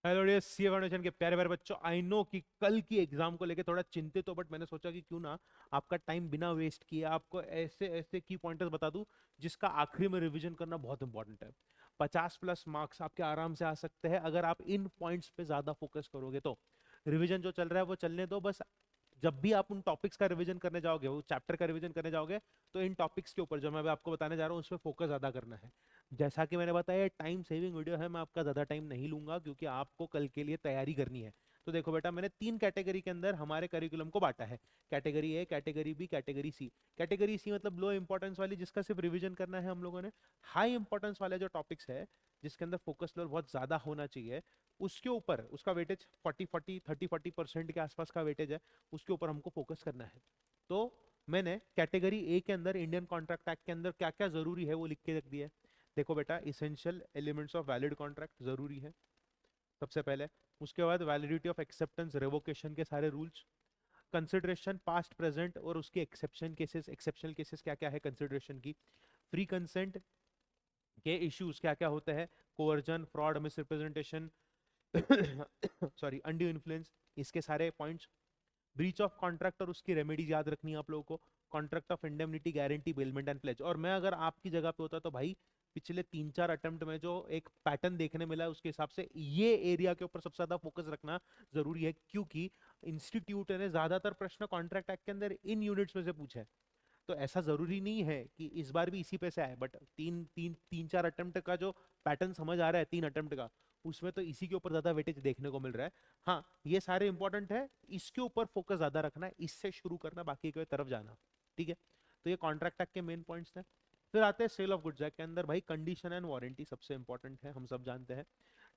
Hello dear CA foundation के प्यारे प्यारे बच्चों, आई नो कि कल की एग्जाम को लेके थोड़ा चिंतित हो, बट मैंने सोचा कि क्यों ना आपका टाइम बिना वेस्ट किए आपको ऐसे ऐसे की पॉइंटर्स बता दूं जिसका आखिरी में रिवीजन करना बहुत इंपॉर्टेंट है। 50+ मार्क्स आपके आराम से आ सकते हैं अगर आप इन पॉइंट्स पे ज्यादा फोकस करोगे तो। रिवीजन जो चल रहा है वो चलने दो बस। जब भी आप उन टॉपिक्स का रिवीजन करने जाओगे, वो चैप्टर का रिवीजन करने जाओगे, तो इन टॉपिक्स के ऊपर जो मैं अभी आपको बताने जा रहा हूँ उस पर फोकस ज्यादा करना है। जैसा कि मैंने बताया, टाइम सेविंग वीडियो है, मैं आपका ज्यादा टाइम नहीं लूंगा क्योंकि आपको कल के लिए तैयारी करनी है। तो देखो बेटा, मैंने 3 कैटेगरी के अंदर हमारे करिकुलम को बांटा है। Category A, category B, category C. Category C मतलब लो इंपॉर्टेंस वाली, जिसका सिर्फ रिवीजन करना है हम लोगों ने। हाई इंपॉर्टेंस वाले जो टॉपिक्स है, जिसके अंदर फोकस लेवल बहुत ज्यादा होना चाहिए, उसके ऊपर उसका वेटेज 40-40 30-40% के आसपास का वेटेज है, उसके ऊपर हमको फोकस करना है। तो मैंने कैटेगरी ए के अंदर इंडियन कॉन्ट्रैक्ट एक्ट के अंदर क्या क्या जरूरी है वो लिख के रख दिया है। देखो बेटा, essential elements of valid contract जरूरी है सबसे पहले। उसके बाद वैलिडिटी ऑफ एक्सेप्टेंस रेवोकेशन के सारे रूल्स। कंसिडरेशन पास्ट प्रेजेंट और उसके एक्सेप्शन केसेस, एक्सेप्शनल केसेस क्या क्या है कंसिडरेशन की। फ्री कंसेंट के इश्यूज क्या क्या होते हैं। Coercion, fraud, misrepresentation, sorry undue influence, इसके सारे पॉइंट्स। ब्रीच ऑफ कॉन्ट्रैक्ट और उसकी रेमेडीज याद रखनी है आप लोगों को। Contract of indemnity, guarantee, bailment and pledge. और मैं अगर आपकी जगह पे होता तो भाई, पिछले 3-4 अटेम्प्ट में जो एक पैटर्न देखने मिला है उसके हिसाब से ये एरिया के ऊपर सबसे ज्यादा फोकस रखना जरूरी है, क्योंकि इंस्टीट्यूट ने ज्यादातर प्रश्न कॉन्ट्रैक्ट एक्ट के अंदर इन यूनिट्स में से पूछे हैं। तो ऐसा जरूरी नहीं है कि इस बार भी इसी पे से आए, बट 3-4 अटेम्प्ट का जो पैटर्न समझ आ रहा है, 3 अटेम्प्ट का, उसमें तो इसी के ऊपर ज्यादा वेटेज देखने को मिल रहा है। हाँ, ये सारे इंपॉर्टेंट है, इसके ऊपर फोकस ज्यादा रखना है, इससे शुरू करना, बाकी की तरफ जाना। ठीक है, तो ये कॉन्ट्रैक्ट तक के मेन पॉइंट्स थे। फिर आते हैं सेल ऑफ गुड्स एक्ट के अंदर। भाई कंडीशन एंड वारंटी सबसे इंपॉर्टेंट है, हम सब जानते हैं।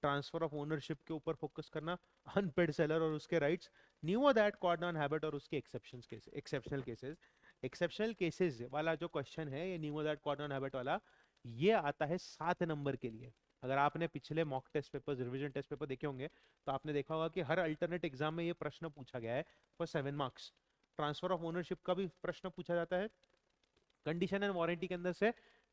ट्रांसफर ऑफ ओनरशिप के ऊपर फोकस करना, अनपेड सेलर और उसके राइट्स, न्यू दैट कॉर्ड ऑन हैबिट और उसके एक्सेप्शनल केसेस। एक्सेप्शनल केसेस वाला जो क्वेश्चन है, ये न्यू दैट कॉर्ड ऑन हैबिट वाला, ये आता है 7 नंबर के लिए। अगर आपने पिछले mock test paper, revision test paper देखे होंगे, तो आपने देखा होगा कि हर अल्टरनेट एग्जाम में ये प्रश्न पूछा गया है for 7 marks. Transfer of ownership का भी प्रश्न पूछा जाता है। कंडीशन एंड वारंटी के अंदर से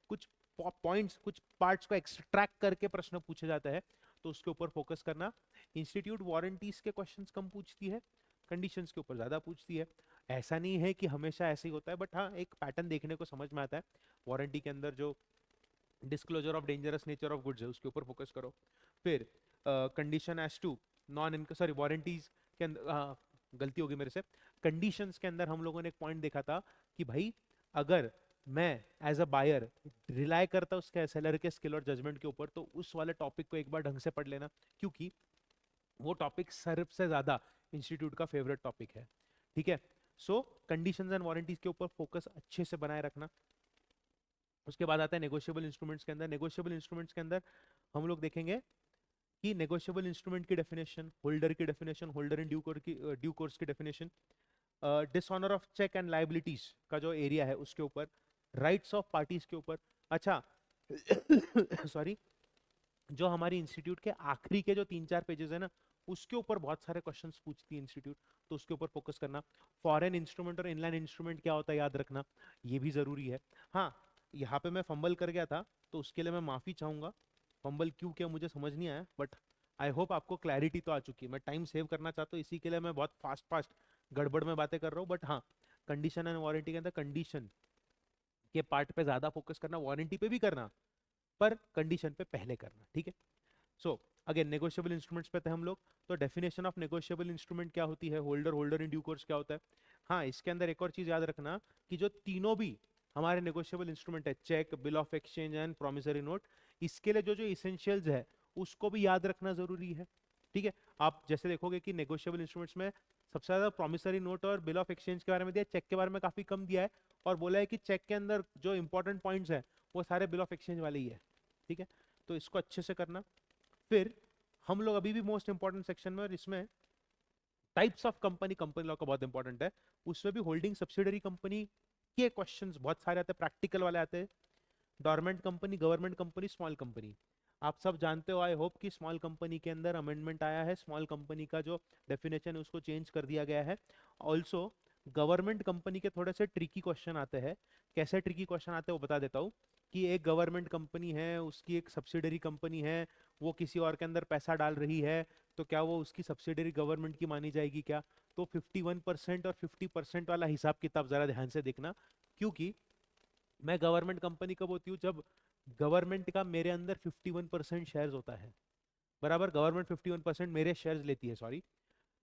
कुछ पॉइंट्स, कुछ पार्ट्स को एक्सट्रैक्ट करके प्रश्न पूछा जाता है, तो उसके ऊपर फोकस करना। इंस्टीट्यूट वारंटीज के क्वेश्चंस कम पूछती है, कंडीशंस के ऊपर ज्यादा पूछती है। ऐसा नहीं है कि हमेशा ऐसे ही होता है, बट हाँ, एक पैटर्न देखने को समझ में आता है। वारंटी के अंदर जो disclosure of dangerous nature of goods है, उसके ऊपर फोकस करो। फिर condition as to non income, sorry warranties के अंदर, गलती होगी मेरे से। कंडीशंस के अंदर हम लोगों ने एक पॉइंट देखा था कि भाई, अगर मैं एज अ बायर रिलाई करता उसके सेलर के स्किल और जजमेंट के ऊपर, तो उस वाले टॉपिक को एक बार ढंग से पढ़ लेना, क्योंकि वो टॉपिक सबसे ज्यादा इंस्टीट्यूट का फेवरेट टॉपिक है। ठीक है, सो कंडीशंस एंड वारंटीज के ऊपर फोकस अच्छे से बनाए रखना। उसके बाद आता है नेगोशिएबल इंस्ट्रूमेंट्स के अंदर। नेगोशिएबल इंस्ट्रूमेंट्स के अंदर हम लोग देखेंगे कि नेगोशिएबल इंस्ट्रूमेंट की डेफिनेशन, होल्डर की definition, holder in due course की definition, dishonour of cheque and liabilities का जो एरिया है उसके ऊपर, राइट्स ऑफ पार्टीज के ऊपर। अच्छा, सॉरी, जो हमारी इंस्टीट्यूट के आखिरी के जो 3-4 पेजेस है ना, उसके ऊपर बहुत सारे क्वेश्चंस पूछती है इंस्टीट्यूट, तो उसके ऊपर फोकस करना। फॉरेन इंस्ट्रूमेंट और इनलाइन इंस्ट्रूमेंट क्या होता है याद रखना, ये भी जरूरी है। हाँ, यहाँ पे मैं फंबल कर गया था, तो उसके लिए मैं माफी चाहूंगा। फंबल क्यों किया मुझे समझ नहीं आया, बट आई होप आपको क्लैरिटी तो आ चुकी है। मैं टाइम सेव करना चाहता हूँ, इसी के लिए मैं बहुत फास्ट फास्ट गड़बड़ में बातें कर रहा हूँ, बट हाँ, कंडीशन एंड वारंटी के अंदर कंडीशन के पार्ट पे ज्यादा फोकस करना, वारंटी पे भी करना, पर कंडीशन पे पहले करना। ठीक है, सो अगेन नेगोशिएबल इंस्ट्रूमेंट्स पे थे हम लोग। तो डेफिनेशन ऑफ नेगोशिएबल इंस्ट्रूमेंट क्या होती है, holder, holder in due course क्या होता है। हाँ, इसके अंदर एक और चीज याद रखना कि जो तीनों भी हमारे नेगोशिएबल इंस्ट्रूमेंट है, cheque, bill of exchange and promissory note, इसके लिए जो जो इसेंशियल्स है उसको भी याद रखना जरूरी है। ठीक है, आप जैसे देखोगे कि नेगोशिएबल इंस्ट्रूमेंट्स में सबसे ज्यादा प्रॉमिसरी नोट और बिल ऑफ एक्सचेंज के बारे में दिया, चेक के बारे में काफी कम दिया है, और बोला है कि चेक के अंदर जो इंपॉर्टेंट पॉइंट्स है वो सारे बिल ऑफ एक्सचेंज वाले ही है। ठीक है, तो इसको अच्छे से करना। फिर हम लोग अभी भी मोस्ट इंपॉर्टेंट सेक्शन में, और इसमें types of company, company law का बहुत इंपॉर्टेंट है, उसमें भी होल्डिंग सब्सिडरी कंपनी के क्वेश्चंस बहुत सारे आते हैं, प्रैक्टिकल वाले आते हैं। Dormant company, government company, small company. आप सब जानते हो आई होप कि स्मॉल कंपनी के अंदर अमेंडमेंट आया है, स्मॉल कंपनी का जो डेफिनेशन है उसको चेंज कर दिया गया है। ऑल्सो गवर्नमेंट कंपनी के थोड़े से ट्रिकी क्वेश्चन आते हैं। कैसे ट्रिकी क्वेश्चन आते हैं वो बता देता हूँ। कि एक गवर्नमेंट कंपनी है, उसकी एक सब्सिडरी कंपनी है, वो किसी और के अंदर पैसा डाल रही है, तो क्या वो उसकी सब्सिडरी गवर्नमेंट की मानी जाएगी क्या? तो 51% और 50% वाला हिसाब किताब जरा ध्यान से देखना, क्योंकि मैं गवर्नमेंट कंपनी कब होती हूँ, जब गवर्नमेंट का मेरे अंदर 51% शेयर्स होता है, बराबर, गवर्नमेंट 51% मेरे शेयर्स लेती है, सॉरी,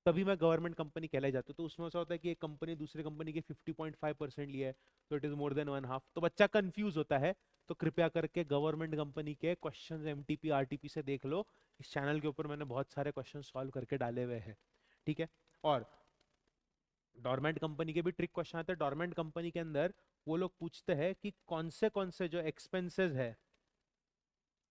तभी मैं गवर्नमेंट कंपनी कहलाई जाती हूँ। तो उसमें ऐसा होता है कि एक कंपनी दूसरी कंपनी के 50.5% लिया है, तो it is more than one half, तो बच्चा कंफ्यूज होता है। तो कृपया करके गवर्नमेंट कंपनी के क्वेश्चंस एमटीपी आरटीपी से देख लो, इस चैनल के ऊपर मैंने बहुत सारे क्वेश्चन सॉल्व करके डाले हुए हैं, ठीक है। और डोरमेंट कंपनी के भी ट्रिक क्वेश्चन आते हैं। डोरमेंट कंपनी के अंदर वो लोग पूछते हैं कि कौन से जो एक्सपेंसेस है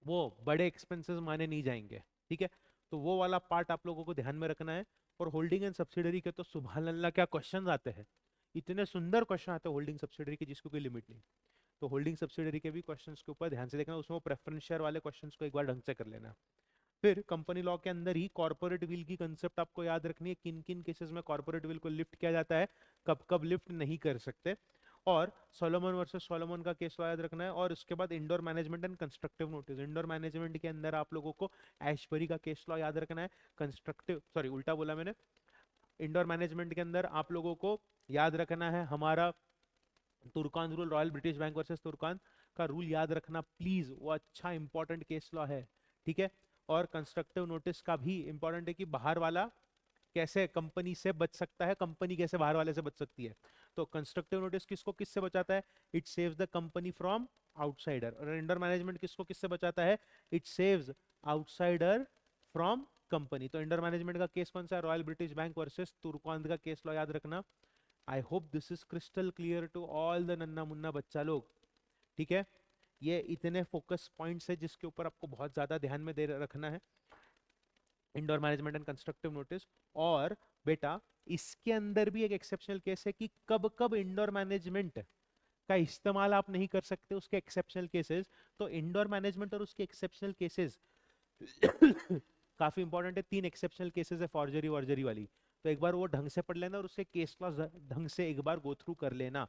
वो बड़े एक्सपेंसेस माने नहीं जाएंगे, ठीक है। तो वो वाला पार्ट आप लोगों को ध्यान में रखना है। और होल्डिंग एंड सब्सिडरी के तो सुभान अल्लाह क्या क्वेश्चन आते हैं, इतने सुंदर क्वेश्चन आते हैं होल्डिंग सब्सिडरी के जिसको कोई लिमिट नहीं। तो होल्डिंग सब्सिडरी के भी क्वेश्चंस के ऊपर ध्यान से देखना, उसमें प्रेफरेंस शेयर वाले क्वेश्चंस को एक बार ढंग से कर लेना। फिर कंपनी लॉ के अंदर ही कॉर्पोरेट विल की कंसेप्ट आपको याद रखनी है, किन किन केसेस में कॉर्पोरेट विल को लिफ्ट किया जाता है, कब कब लिफ्ट नहीं कर सकते। और सोलोमन वर्सेस सोलोमन का केस याद रखना है। और उसके बाद indoor management and constructive notice, indoor management के अंदर आप लोगों को एशबरी का केस लॉ याद रखना है। कंस्ट्रक्टिव, सॉरी उल्टा बोला मैंने, इंडोर मैनेजमेंट के अंदर आप लोगों को याद रखना है हमारा Turkan rule, royal British Bank versus Turquand का रूल याद रखना प्लीज, वो अच्छा इंपॉर्टेंट केस लॉ है, ठीक है। और कंस्ट्रक्टिव नोटिस का भी इंपॉर्टेंट है कि बाहर वाला कैसे कंपनी से बच सकता है, कंपनी कैसे बाहर वाले से बच सकती है। तो कंस्ट्रक्टिव नोटिस किसको किससे बचाता है, it saves the company from outsider. और इंडर मैनेजमेंट किसको किससे बचाता है, it saves outsider from company. तो इंडर मैनेजमेंट का केस कौन सा है, Royal British Bank versus Turquand का केस लॉ याद रखना। I hope this is crystal clear to all the नन्ना मुन्ना बच्चा लोग, ठीक है। ये इतने फोकस पॉइंट्स है जिसके ऊपर आपको बहुत ज्यादा ध्यान में दे रखना है, indoor management and constructive notice. और बेटा इसके अंदर भी एक एक्सेप्शनल केस है कि कब कब इंडोर मैनेजमेंट का इस्तेमाल आप नहीं कर सकते, उसके एक्सेप्शनल केसेस। तो इंडोर मैनेजमेंट और उसके एक्सेप्शनल केसेस काफी इंपॉर्टेंट है। 3 एक्सेप्शनल केसेस है फॉर्जरी वर्जरी वाली, तो एक बार वो ढंग से पढ़ लेना और उसके केस क्लॉज ढंग से एक बार गो थ्रू कर लेना।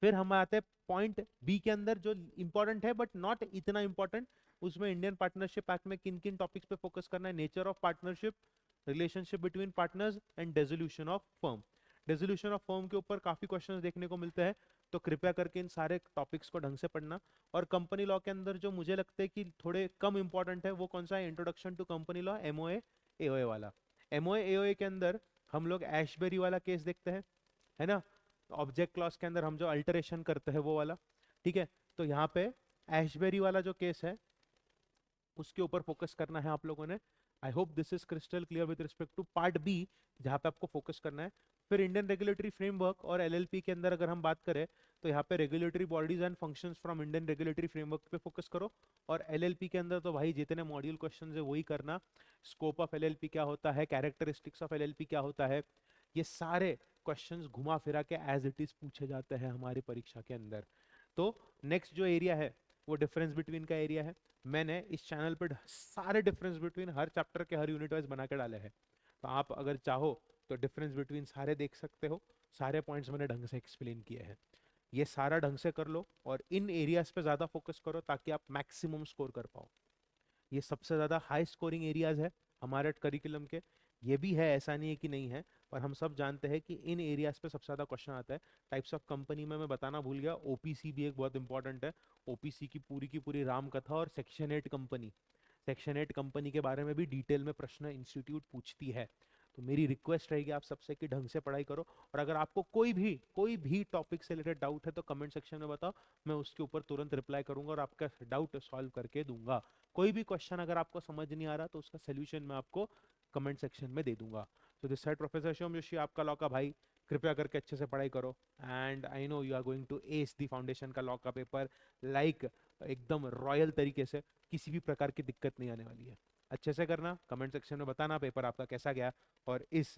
फिर हम आते हैं पॉइंट बी के अंदर जो इंपॉर्टेंट है बट नॉट इतना इंपॉर्टेंट। उसमें इंडियन पार्टनरशिप एक्ट में किन किन टॉपिक्स पे फोकस करना है, nature of partnership, relationship between partners and dissolution of firm. Dissolution of firm के ऊपर काफी क्वेश्चंस देखने को मिलते हैं, तो कृपया करके इन सारे टॉपिक्स को ढंग से पढ़ना। और कंपनी लॉ के अंदर जो मुझे लगता है कि थोड़े कम इंपॉर्टेंट है वो कौन सा है, introduction to company law, MOA AOA वाला। एमओए एओए के अंदर हम लोग एशबेरी वाला केस देखते हैं, है ना। ऑब्जेक्ट क्लॉज के अंदर हम जो अल्टरेशन करते हैं वो वाला, ठीक है। तो यहाँ पे एशबेरी वाला जो केस है उसके ऊपर फोकस करना है आप लोगों ने। I hope this is crystal clear with respect to part B, जहाँ पे आपको फोकस करना है। फिर इंडियन रेगुलेटरी फ्रेमवर्क और एलएलपी के अंदर अगर हम बात करें तो यहाँ पे regulatory bodies and functions from Indian regulatory framework पे फोकस करो। और एलएलपी के अंदर तो भाई जितने मॉड्यूल क्वेश्चंस है वही करना। स्कोप ऑफ एलएलपी क्या होता है, कैरेक्टरिस्टिक्स ऑफ एलएलपी क्या होता है, ये सारे क्वेश्चंस घुमा फिरा के एज इट इज पूछे जाते हैं हमारी परीक्षा के अंदर। तो नेक्स्ट जो एरिया है वो डिफरेंस बिटवीन का एरिया है। मैंने इस चैनल पर सारे डिफरेंस बिटवीन हर चैप्टर के हर यूनिट वाइज बना के डाले हैं, तो आप अगर चाहो तो डिफरेंस बिटवीन सारे देख सकते हो। सारे पॉइंट्स मैंने ढंग से एक्सप्लेन किए हैं, ये सारा ढंग से कर लो और इन एरियाज पे ज्यादा फोकस करो ताकि आप मैक्सिमम स्कोर कर पाओ। ये सबसे ज्यादा हाई स्कोरिंग एरियाज है हमारे करिकुलम के, ये भी है, ऐसा नहीं है कि नहीं है, पर हम सब जानते हैं कि इन एरियाज पे सबसे ज्यादा क्वेश्चन आता है। टाइप्स ऑफ कंपनी में मैं बताना भूल गया, ओपीसी भी एक बहुत इंपॉर्टेंट है। ओपीसी की पूरी राम कथा और सेक्शन 8 कंपनी, सेक्शन 8 कंपनी के बारे में भी डिटेल में प्रश्न इंस्टीट्यूट पूछती है। तो मेरी रिक्वेस्ट रहेगी आप सबसे कि ढंग से पढ़ाई करो। और अगर आपको कोई भी टॉपिक से रिलेटेड डाउट है तो कमेंट सेक्शन में बताओ, मैं उसके ऊपर तुरंत रिप्लाई करूंगा और आपका डाउट सॉल्व करके दूंगा। कोई भी क्वेश्चन अगर आपको समझ नहीं आ रहा तो उसका सोल्यूशन मैं आपको कमेंट सेक्शन में दे दूंगा। तो this side professor Shivam Joshi, आपका लॉ का भाई, कृपया करके अच्छे से पढ़ाई करो। And I know you are going to ace the foundation का लॉ का पेपर लाइक एकदम रॉयल तरीके से, किसी भी प्रकार की दिक्कत नहीं आने वाली है। अच्छे से करना, कमेंट सेक्शन में बताना पेपर आपका कैसा गया और इस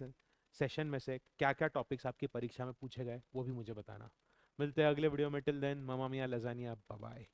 सेशन में से क्या क्या टॉपिक्स आपकी परीक्षा में पूछे गए वो भी मुझे बताना। मिलते हैं अगले वीडियो में, टिल देन, मामा मिया लजानिया, बाय बाय।